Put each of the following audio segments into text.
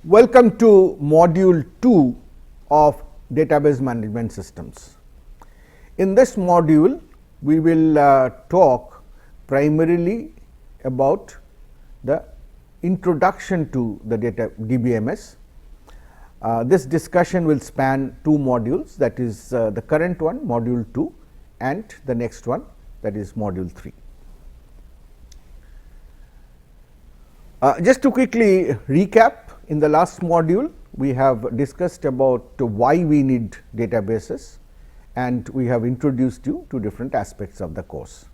Welcome to module 2 of database management systems. In this module, we will talk primarily about the introduction to the DBMS. This discussion will span 2 modules, that is the current one module 2 and the next one, that is module 3. Just to quickly recap, in the last module we have discussed about why we need databases, and we have introduced you to different aspects of the course.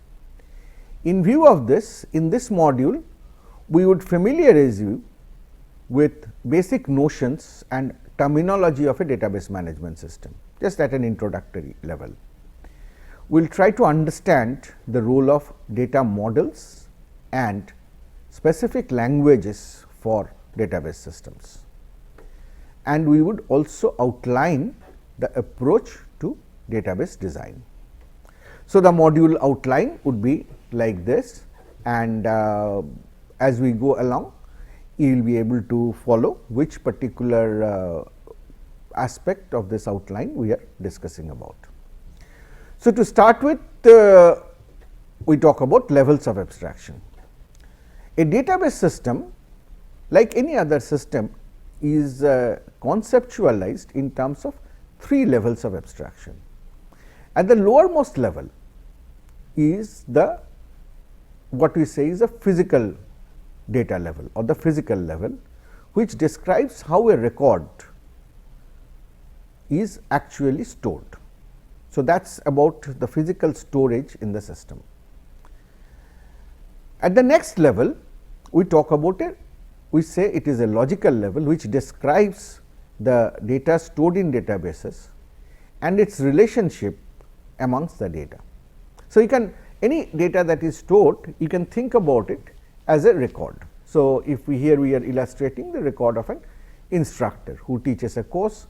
In view of this, in this module we would familiarize you with basic notions and terminology of a database management system, just at an introductory level. We will try to understand the role of data models and specific languages for database systems, and we would also outline the approach to database design. So, the module outline would be like this, and as we go along you will be able to follow which particular aspect of this outline we are discussing about. So, to start with, we talk about levels of abstraction. A database system, like any other system, is conceptualized in terms of 3 levels of abstraction. At the lowermost level is the what we say is a physical data level or the physical level, which describes how a record is actually stored. So, that is about the physical storage in the system. At the next level, we talk about we say it is a logical level, which describes the data stored in databases and its relationship amongst the data. So, you can any data that is stored, you can think about it as a record. So, if we here we are illustrating the record of an instructor who teaches a course.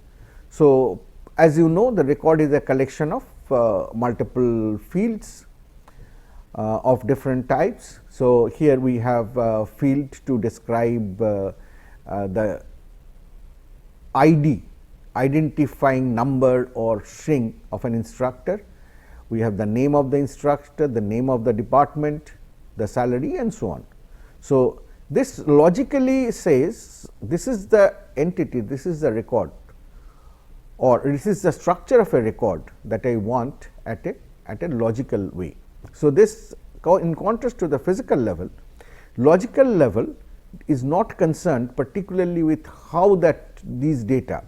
So, as you know, the record is a collection of multiple fields of different types. So, here we have a field to describe the ID, identifying number or string of an instructor. We have the name of the instructor, the name of the department, the salary, and so on. So, this logically says this is the entity, this is the record, or this is the structure of a record that I want at a logical way. So, this in contrast to the physical level, logical level is not concerned particularly with how that these data,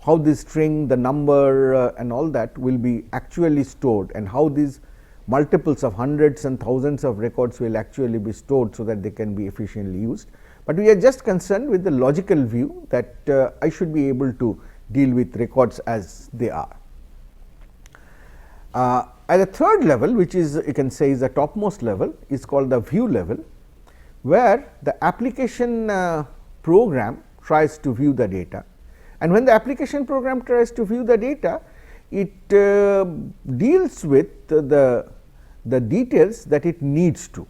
how this string, the number and all that will be actually stored, and how these multiples of hundreds and thousands of records will actually be stored, so that they can be efficiently used. But we are just concerned with the logical view that I should be able to deal with records as they are. At the third level, which is you can say is the topmost level, is called the view level, where the application program tries to view the data, and when the application program tries to view the data, it deals with the details that it needs to,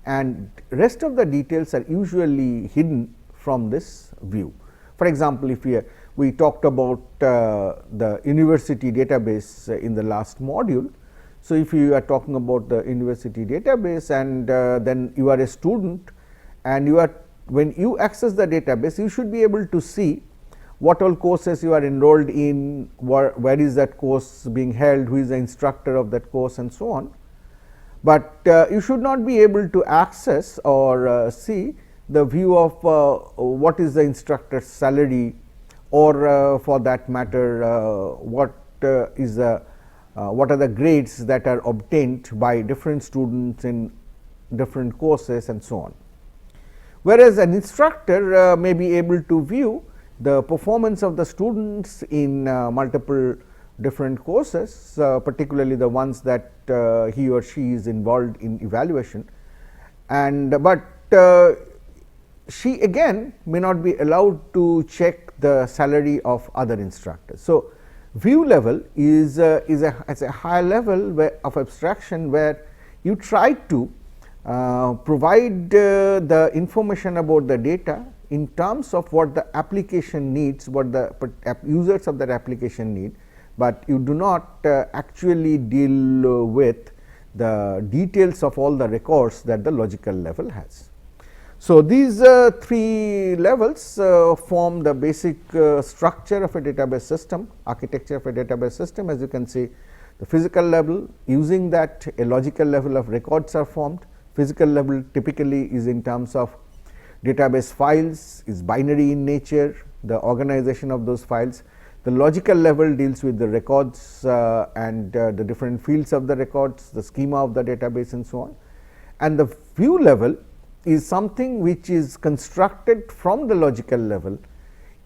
and rest of the details are usually hidden from this view. For example, if we talked about the university database in the last module. So, if you are talking about the university database, and then you are a student, and you are when you access the database, you should be able to see what all courses you are enrolled in, where is that course being held, who is the instructor of that course, and so on. But you should not be able to access or see the view of what is the instructor's salary, or for that matter what are the grades that are obtained by different students in different courses, and so on. Whereas, an instructor may be able to view the performance of the students in multiple different courses, particularly the ones that he or she is involved in evaluation, but she again may not be allowed to check the salary of other instructors. So, view level is a high level of abstraction, where you try to provide the information about the data in terms of what the application needs, what the users of that application need, but you do not actually deal with the details of all the records that the logical level has. So, these three levels form the basic structure of a database system, architecture of a database system. As you can see, the physical level, using that a logical level of records are formed. Physical level typically is in terms of database files, is binary in nature, the organization of those files. The logical level deals with the records and the different fields of the records, the schema of the database and so on. And the view level is something which is constructed from the logical level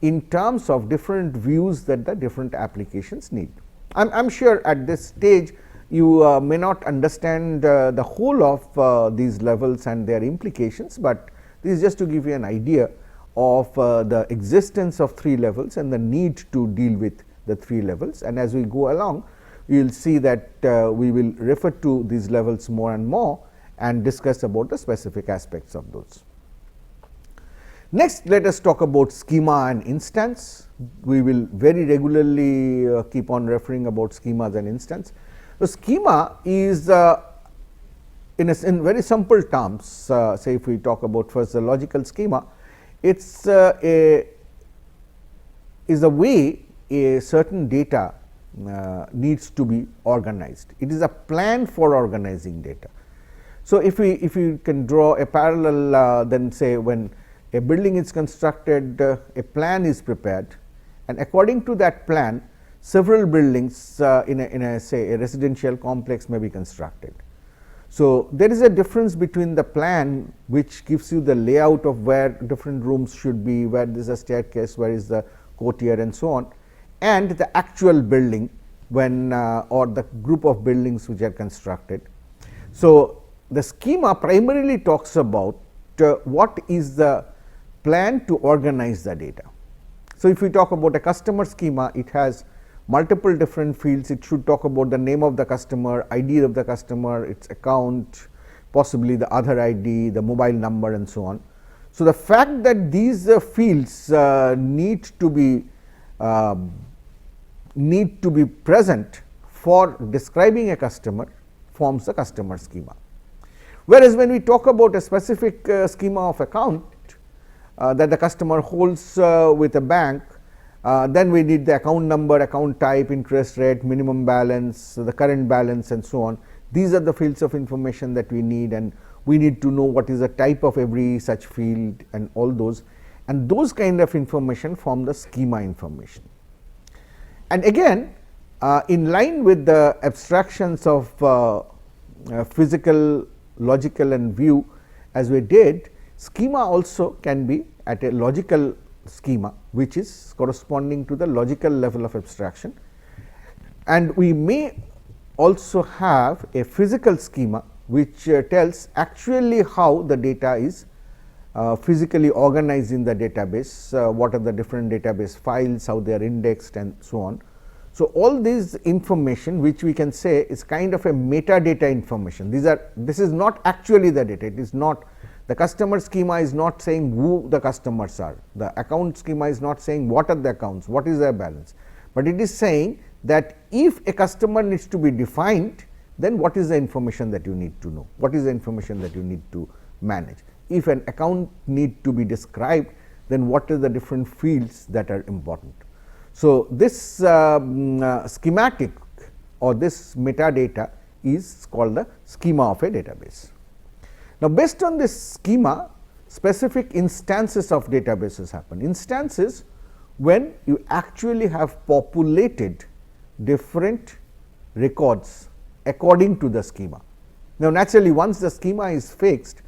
in terms of different views that the different applications need. I am sure at this stage you may not understand the whole of these levels and their implications, but this is just to give you an idea of the existence of three levels and the need to deal with the three levels. And as we go along, you will see that we will refer to these levels more and more and discuss about the specific aspects of those. Next, let us talk about schema and instance. We will very regularly keep on referring about schemas and instance. The schema is in very simple terms, say if we talk about first the logical schema, it is a way a certain data needs to be organized. It is a plan for organizing data. So, if we can draw a parallel, then say when a building is constructed, a plan is prepared, and according to that plan several buildings in a say a residential complex may be constructed. So, there is a difference between the plan which gives you the layout of where different rooms should be, where there is a staircase, where is the courtyard and so on, and the actual building when or the group of buildings which are constructed. So, the schema primarily talks about what is the plan to organize the data. So, if we talk about a customer schema, it has multiple different fields. It should talk about the name of the customer, ID of the customer, its account, possibly the other ID, the mobile number and so on. So, the fact that these fields need to be present for describing a customer forms the customer schema. Whereas, when we talk about a specific schema of account that the customer holds with a bank, then we need the account number, account type, interest rate, minimum balance, the current balance and so on. These are the fields of information that we need, and we need to know what is the type of every such field and all those, and those kind of information form the schema information. And again, in line with the abstractions of physical, logical and view as we did, schema also can be at a logical schema which is corresponding to the logical level of abstraction, and we may also have a physical schema which tells actually how the data is physically organized in the database, what are the different database files, how they are indexed and so on. So, all these information which we can say is kind of a metadata information. This is not actually the data. It is not, the customer schema is not saying who the customers are, the account schema is not saying what are the accounts, what is their balance, but it is saying that if a customer needs to be defined, then what is the information that you need to know, what is the information that you need to manage. If an account need to be described, then what are the different fields that are important. So, this schematic or this metadata is called the schema of a database. Now, based on this schema, specific instances of databases happen. Instances when you actually have populated different records according to the schema. Now, naturally once the schema is fixed,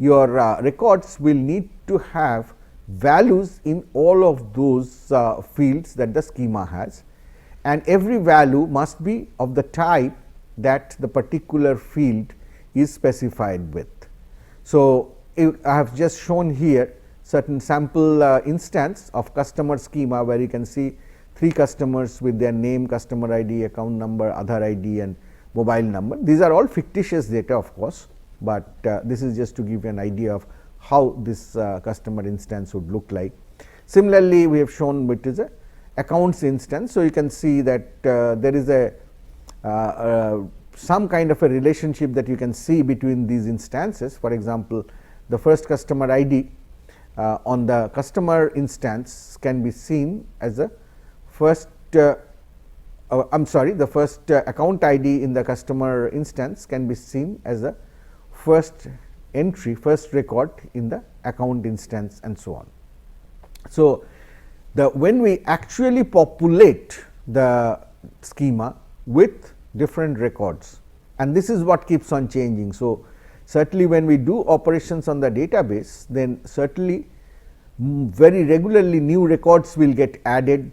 your records will need to have values in all of those fields that the schema has, and every value must be of the type that the particular field is specified with. So, I have just shown here certain sample instance of customer schema where you can see 3 customers with their name, customer ID, account number, other ID and mobile number. These are all fictitious data of course, but this is just to give you an idea of how this customer instance would look like. Similarly, we have shown which is a accounts instance. So, you can see that there is a some kind of a relationship that you can see between these instances. For example, the first customer ID on the customer instance can be seen as a first the first account ID in the customer instance can be seen as a first entry, first record in the account instance, and so on. So, when we actually populate the schema with different records, and this is what keeps on changing. So, certainly when we do operations on the database, then certainly very regularly new records will get added,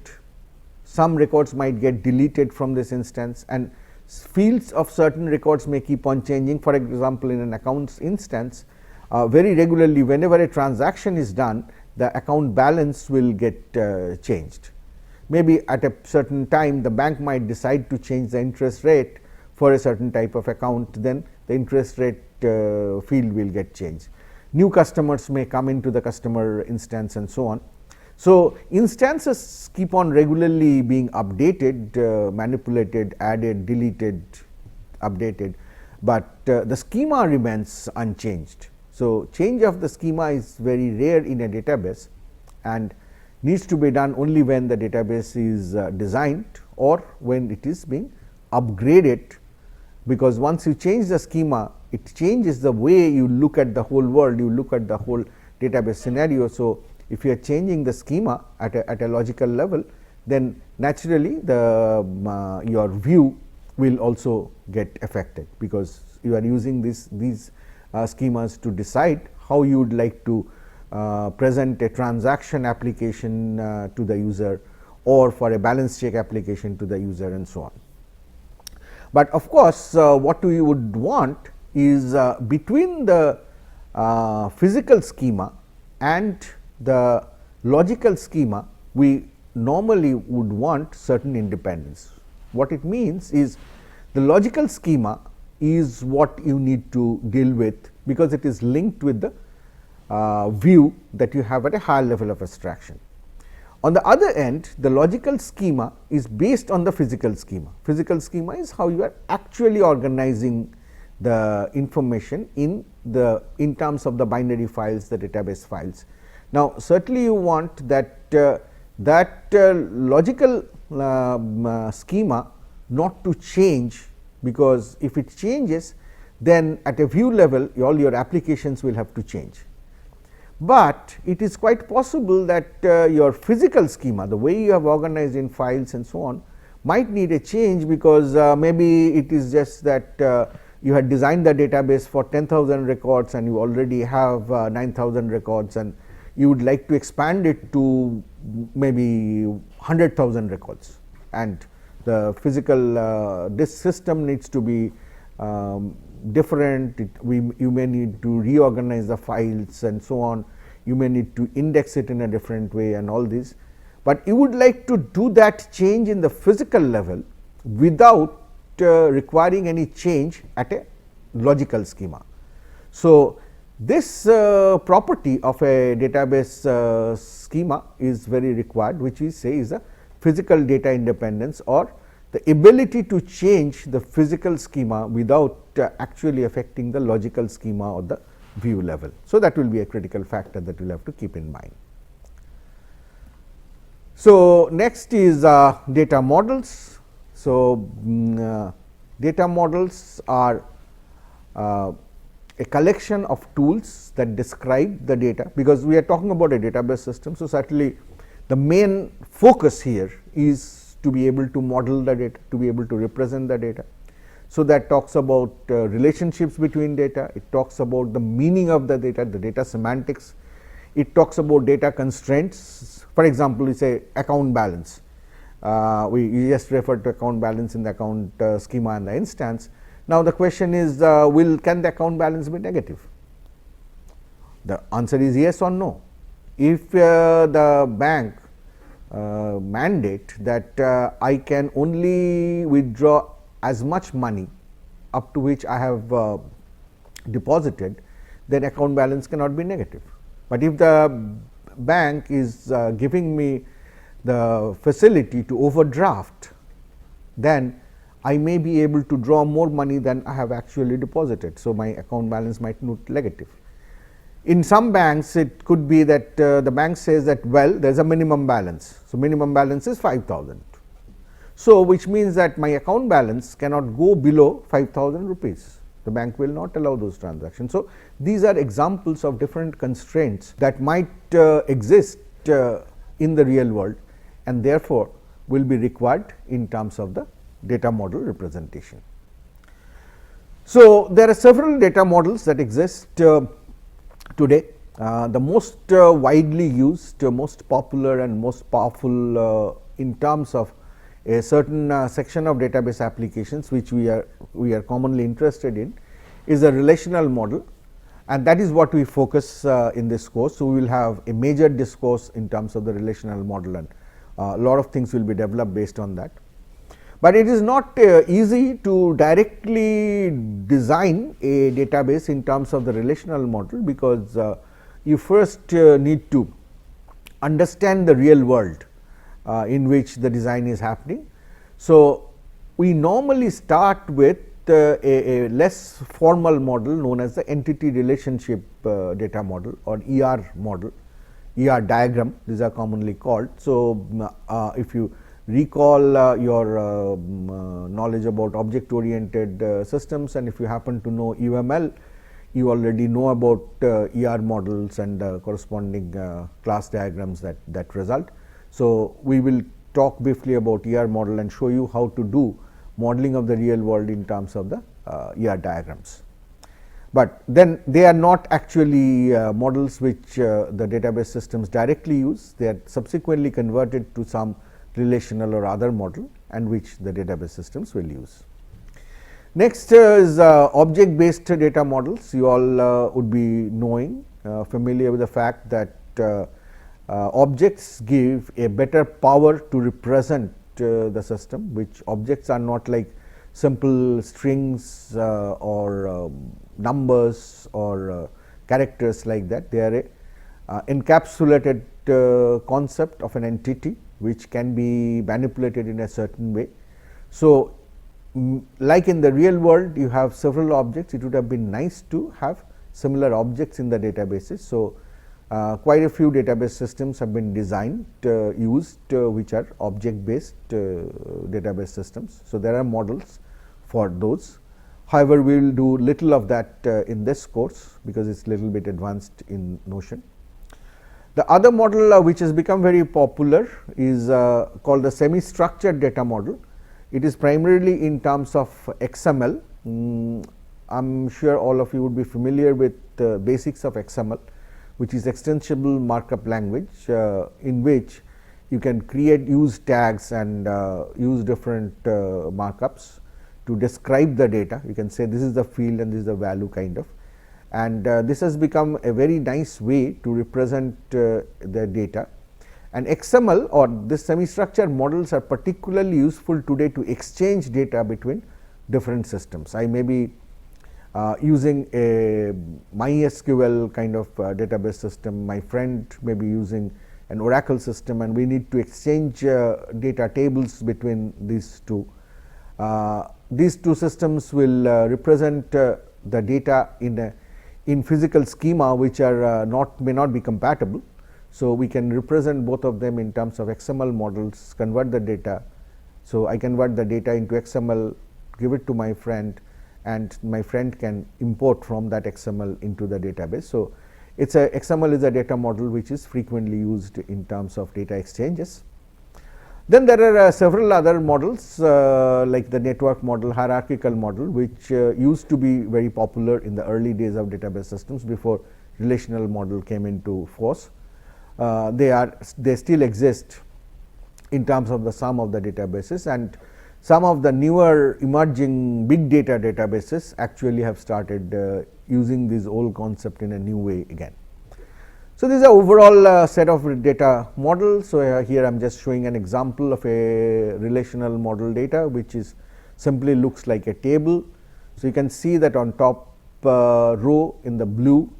some records might get deleted from this instance, and fields of certain records may keep on changing. For example, in an accounts instance, very regularly whenever a transaction is done, the account balance will get changed. Maybe at a certain time the bank might decide to change the interest rate for a certain type of account, then the interest rate field will get changed. New customers may come into the customer instance, and so on. So, instances keep on regularly being updated, manipulated, added, deleted, updated, but the schema remains unchanged. So, change of the schema is very rare in a database and needs to be done only when the database is designed or when it is being upgraded, because once you change the schema, it changes the way you look at the whole world, you look at the whole database scenario. So, if you are changing the schema at a logical level, then naturally the your view will also get affected, because you are using these schemas to decide how you would like to present a transaction application to the user, or for a balance check application to the user, and so on. But of course, what we would want is between the physical schema and the logical schema, we normally would want certain independence. What it means is the logical schema is what you need to deal with, because it is linked with the view that you have at a higher level of abstraction. On the other end, the logical schema is based on the physical schema. Physical schema is how you are actually organizing the information in terms of the binary files, the database files. Now, certainly you want that logical schema not to change, because if it changes, then at a view level all your applications will have to change. But it is quite possible that your physical schema, the way you have organized in files and so on, might need a change, because maybe it is just that you had designed the database for 10,000 records and you already have 9,000 records, and you would like to expand it to maybe 100,000 records, and the physical disk system needs to be different. You may need to reorganize the files and so on, you may need to index it in a different way and all this, but you would like to do that change in the physical level without requiring any change at a logical schema. So, this property of a database schema is very required, which we say is a physical data independence, or the ability to change the physical schema without actually affecting the logical schema or the view level. So, that will be a critical factor that we will have to keep in mind. So, next is data models. So, data models are a collection of tools that describe the data, because we are talking about a database system. So, certainly the main focus here is to be able to model the data, to be able to represent the data. So, that talks about relationships between data, it talks about the meaning of the data semantics, it talks about data constraints. For example, we say account balance, we just referred to account balance in the account schema and the instance. Now, the question is can the account balance be negative? The answer is yes or no. If the bank mandate that I can only withdraw as much money up to which I have deposited, then account balance cannot be negative. But if the bank is giving me the facility to overdraft, then I may be able to draw more money than I have actually deposited. So, my account balance might look negative. In some banks, it could be that the bank says that, well, there is a minimum balance. So, minimum balance is 5,000. So, which means that my account balance cannot go below 5,000 rupees. The bank will not allow those transactions. So, these are examples of different constraints that might exist in the real world, and therefore, will be required in terms of the data model representation. So, there are several data models that exist today. The most widely used, most popular and most powerful in terms of a certain section of database applications which we are commonly interested in is a relational model, and that is what we focus in this course. So, we will have a major discourse in terms of the relational model, and a lot of things will be developed based on that. But it is not easy to directly design a database in terms of the relational model, because you first need to understand the real world in which the design is happening. So, we normally start with a less formal model known as the entity relationship data model, or ER model, ER diagram, these are commonly called. So, if you recall your knowledge about object oriented systems, and if you happen to know UML, you already know about ER models and corresponding class diagrams that result. So, we will talk briefly about ER model and show you how to do modeling of the real world in terms of the ER diagrams. But then they are not actually models which the database systems directly use, they are subsequently converted to some relational or other model, and which the database systems will use. Next is object based data models. You all would be knowing, familiar with the fact that objects give a better power to represent the system, which objects are not like simple strings or numbers or characters like that. They are a encapsulated concept of an entity which can be manipulated in a certain way. So, like in the real world you have several objects, it would have been nice to have similar objects in the databases. So, quite a few database systems have been designed, used which are object based database systems. So, there are models for those. However, we will do little of that in this course, because it is little bit advanced in notion. The other model which has become very popular is called the semi structured data model. It is primarily in terms of XML. I am sure all of you would be familiar with the basics of XML, which is extensible markup language, in which you can use tags and use different markups to describe the data. You can say this is the field and this is the value kind of, and this has become a very nice way to represent the data. And XML or this semi structured models are particularly useful today to exchange data between different systems. I may be using a MySQL kind of database system, my friend may be using an Oracle system, and we need to exchange data tables between these two. These two systems will represent the data in physical schema which are may not be compatible. So, we can represent both of them in terms of XML models, convert the data. So, I convert the data into XML, give it to my friend, and my friend can import from that XML into the database. So, XML is a data model which is frequently used in terms of data exchanges. Then there are several other models like the network model, hierarchical model, which used to be very popular in the early days of database systems before relational model came into force. They still exist in terms of the sum of the databases, and some of the newer emerging big data databases actually have started using this old concept in a new way again. So, this is an overall set of data models. So, here I am just showing an example of a relational model data which is simply looks like a table. So, you can see that on top row in the blue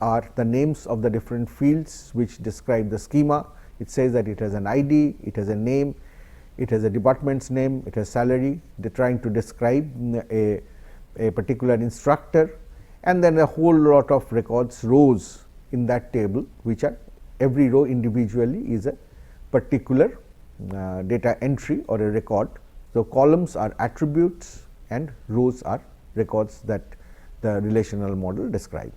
are the names of the different fields which describe the schema. It says that it has an ID, it has a name, it has a department's name, it has salary. They are trying to describe a particular instructor, and then a whole lot of records, rows in that table, which are every row individually is a particular data entry or a record. So, columns are attributes and rows are records that the relational model describe.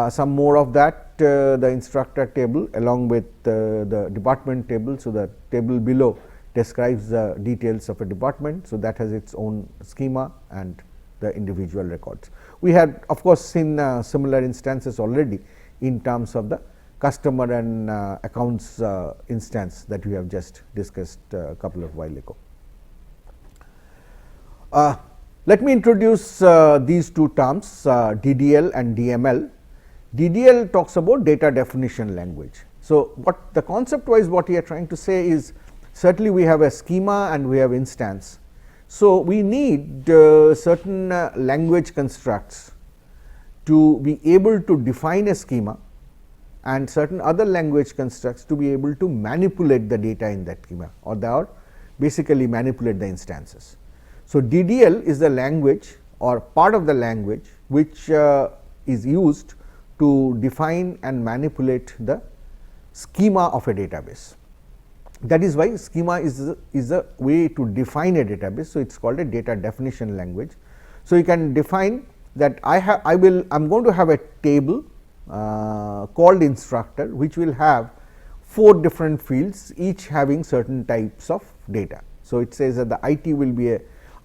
Some more of that, the instructor table along with the department table. So, the table below describes the details of a department. So, that has its own schema and the individual records. We had of course seen similar instances already in terms of the customer and accounts instance that we have just discussed a couple of while ago. Let me introduce these two terms, DDL and DML. DDL talks about data definition language. So, what the concept wise what we are trying to say is, certainly we have a schema and we have instance. So, we need certain language constructs to be able to define a schema and certain other language constructs to be able to manipulate the data in that schema, or basically manipulate the instances. So, DDL is the language or part of the language which is used to define and manipulate the schema of a database. That is why schema is a way to define a database. So, it is called a data definition language. So, you can define that I am going to have a table called instructor, which will have 4 different fields, each having certain types of data. So, it says that the ID will be a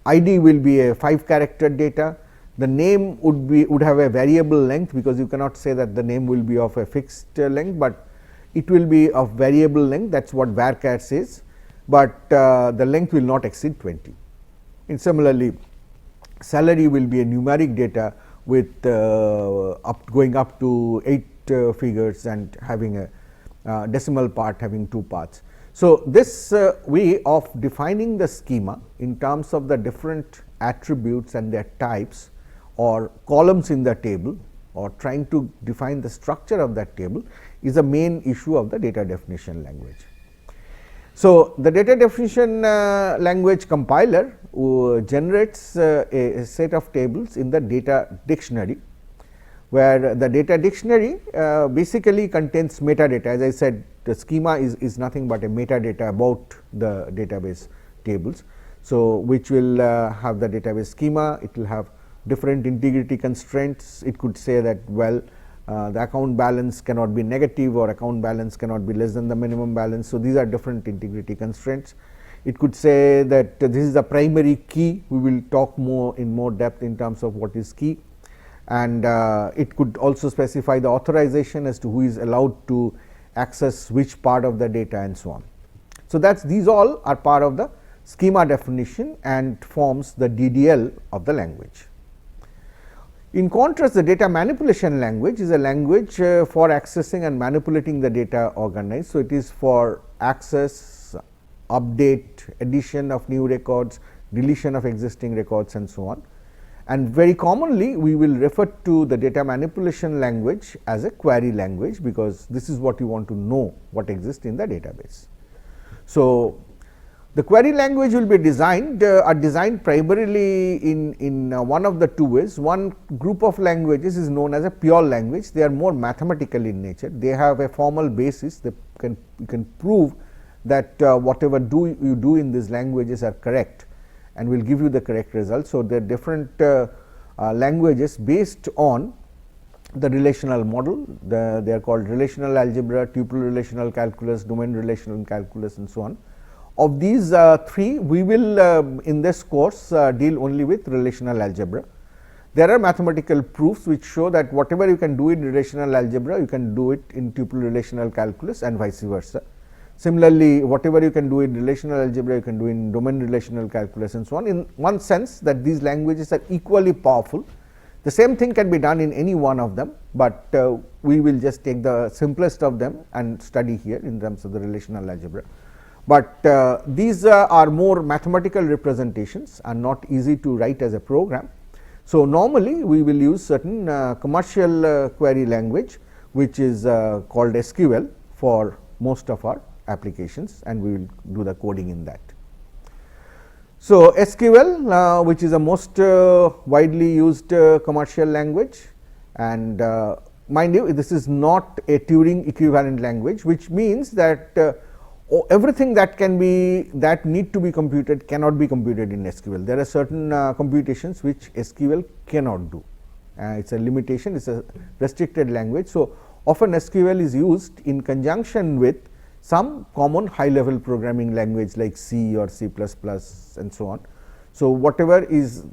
5-character data. The name would have a variable length, because you cannot say that the name will be of a fixed length, but it will be of variable length. That is what varchar says, but the length will not exceed 20. And similarly, salary will be a numeric data with going up to 8 figures and having a decimal part having 2 parts. So, this way of defining the schema in terms of the different attributes and their types or columns in the table, or trying to define the structure of that table, is the main issue of the data definition language. So, the data definition language compiler generates a set of tables in the data dictionary, where the data dictionary basically contains metadata. As I said, the schema is nothing but a metadata about the database tables. So, which will have the database schema, it will have different integrity constraints. It could say that, well, the account balance cannot be negative, or account balance cannot be less than the minimum balance. So, these are different integrity constraints. It could say that this is the primary key. We will talk in more depth in terms of what is key, and it could also specify the authorization as to who is allowed to access which part of the data and so on. So, these all are part of the schema definition and forms the DDL of the language. In contrast, the data manipulation language is a language for accessing and manipulating the data organized. So, it is for access, update, addition of new records, deletion of existing records and so on. And very commonly we will refer to the data manipulation language as a query language, because this is what you want to know what exists in the database. So, the query language will be designed primarily in one of the 2 ways. One group of languages is known as a pure language. They are more mathematical in nature. They have a formal basis. You can prove that whatever you do in these languages are correct and will give you the correct result. So, there are different languages based on the relational model. They are called relational algebra, tuple relational calculus, domain relational calculus and so on. Of these 3, we will in this course deal only with relational algebra. There are mathematical proofs which show that whatever you can do in relational algebra, you can do it in tuple relational calculus and vice versa. Similarly, whatever you can do in relational algebra, you can do in domain relational calculus and so on. In one sense, that these languages are equally powerful. The same thing can be done in any one of them, but we will just take the simplest of them and study here in terms of the relational algebra. But these are more mathematical representations and not easy to write as a program. So, normally we will use certain commercial query language, which is called SQL for most of our applications, and we will do the coding in that. So, SQL which is the most widely used commercial language, and mind you, this is not a Turing equivalent language, which means that everything that can be need to be computed cannot be computed in SQL. There are certain computations which SQL cannot do. It is a limitation, it is a restricted language. So, often SQL is used in conjunction with some common high level programming language like C or C++ and so on. So, whatever is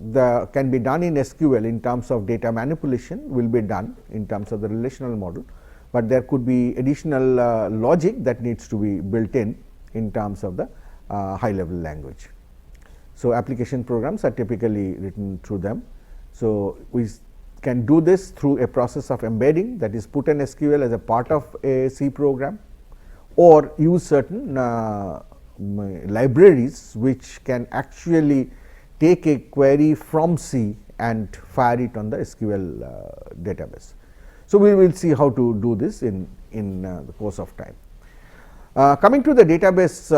can be done in SQL in terms of data manipulation will be done in terms of the relational model, but there could be additional logic that needs to be built in terms of the high level language. So, application programs are typically written through them. So, we can do this through a process of embedding, that is put an SQL as a part of a C program, or use certain libraries which can actually take a query from C and fire it on the SQL database. So, we will see how to do this in the course of time. Coming to the database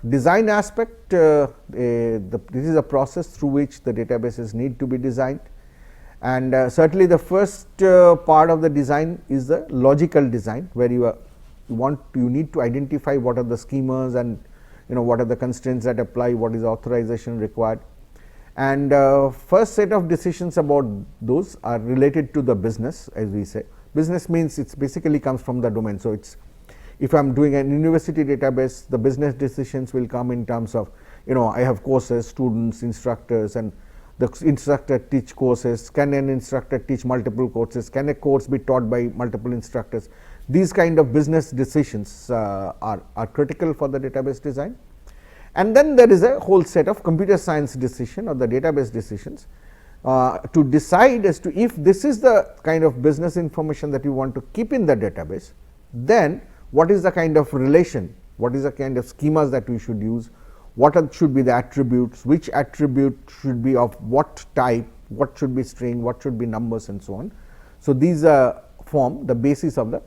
design aspect, this is a process through which the databases need to be designed, and certainly the first part of the design is the logical design, where you need to identify what are the schemas and what are the constraints that apply, what is authorization required, and first set of decisions about those are related to the business. As we say, business means it basically comes from the domain. So, it's if I am doing an university database, the business decisions will come in terms of I have courses, students, instructors, and the instructor teach courses. Can an instructor teach multiple courses? Can a course be taught by multiple instructors? These kind of business decisions are critical for the database design. And then there is a whole set of computer science decision or the database decisions to decide as to if this is the kind of business information that you want to keep in the database, then what is the kind of relation, what is the kind of schemas that we should use, what should be the attributes, which attribute should be of what type, what should be string, what should be numbers, and so on. So, these form the basis of the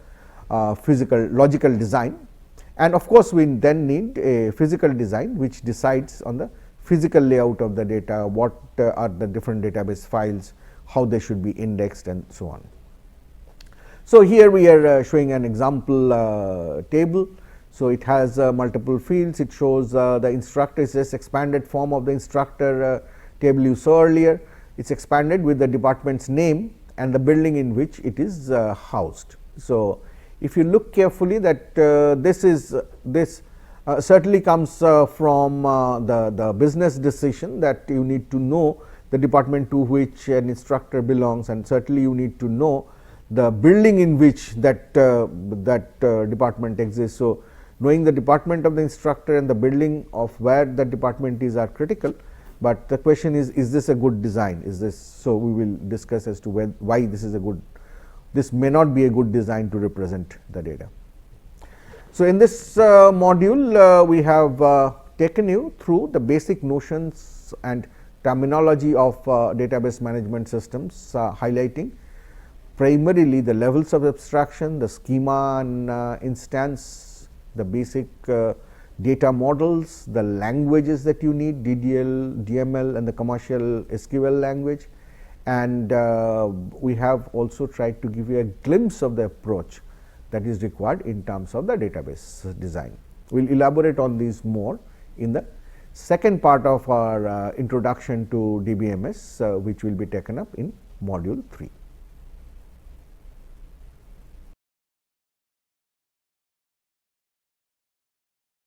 logical design, and of course, we then need a physical design which decides on the physical layout of the data, what are the different database files, how they should be indexed, and so on. So, here we are showing an example table. So, it has multiple fields. It shows the instructor is just expanded form of the instructor table you saw earlier. It is expanded with the department's name and the building in which it is housed. So, if you look carefully, that this certainly comes from the business decision, that you need to know the department to which an instructor belongs, and certainly you need to know the building in which that department exists. So, knowing the department of the instructor and the building of where the department is are critical, but the question is this a good design? Is this so? We will discuss as to why this is a good. This may not be a good design to represent the data. So, in this module we have taken you through the basic notions and terminology of database management systems, highlighting primarily the levels of abstraction, the schema and instance, the basic data models, the languages that you need, DDL, DML, and the commercial SQL language. And we have also tried to give you a glimpse of the approach that is required in terms of the database design. We will elaborate on these more in the second part of our introduction to DBMS, which will be taken up in module 3.